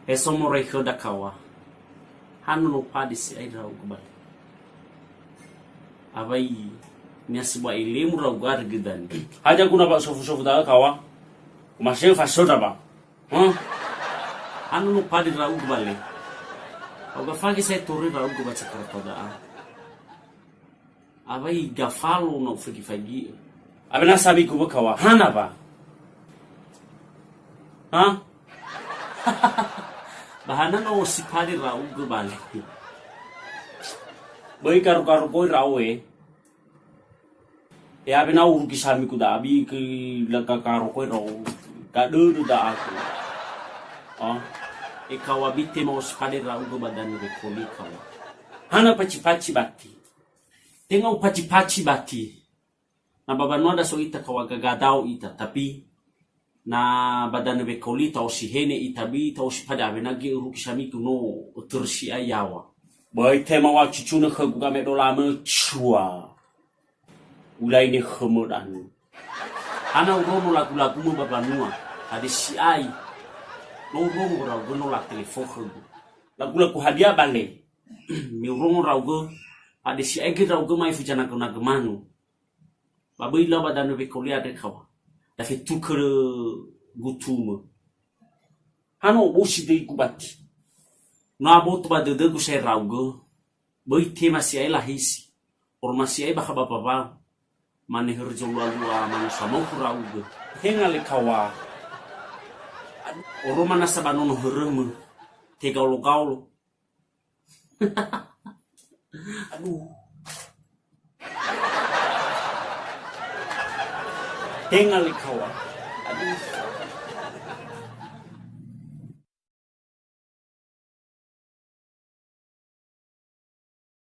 Esomo reko da kawa. Hanu no padis ai rau kubal. Abai nya sebuah ilmu rau gar gedan. Haja kuna ba sofu da kawa. Masih fasoda ba. Hanu no padi rau kubal. Oga fagi sai tori rau kubal sakarto da. Abai gafalo no fagi. Abena sabi kuba kawa. Hana ba. Bahana no si padi rau kubal. Boy karu boy rawe. Ya abena uru kisami kuda abi ke laka karu koy raw. Ka du da aku. Ikawa bite mo si padi rau kubal dan rekoli kawa. Hana paci bati. Tengok paci bati. Na babanu ada so ita kawa gagadao ita tapi na badan be kolita o si hene itabi ta o si pada be nagi uru kisami kuno tersi ayawa. Boy tema wa cucuna khgu ga me dola me chua. Ulai ni khemudan. Ana urono lagu-lagu mo babanua. Ade si ai. No urono ra gono la telefon khgu. Lagu hadiah bale. Mi urono ra go ade si ai ge ra go mai fujana kona gemanu. Babai la badan be kolia de kawa. Da fe tukere gutuma. Hano bosi de kubati. No aboto ba de go sai raugo. Boi te masih ai lahisi. Or masih ai baka baba. Mane herjo lua manu samo raugo. Henga le kawa. Oro mana sabanono heremu. Te gaulo. Aduh. Henga le kawa. Aduh.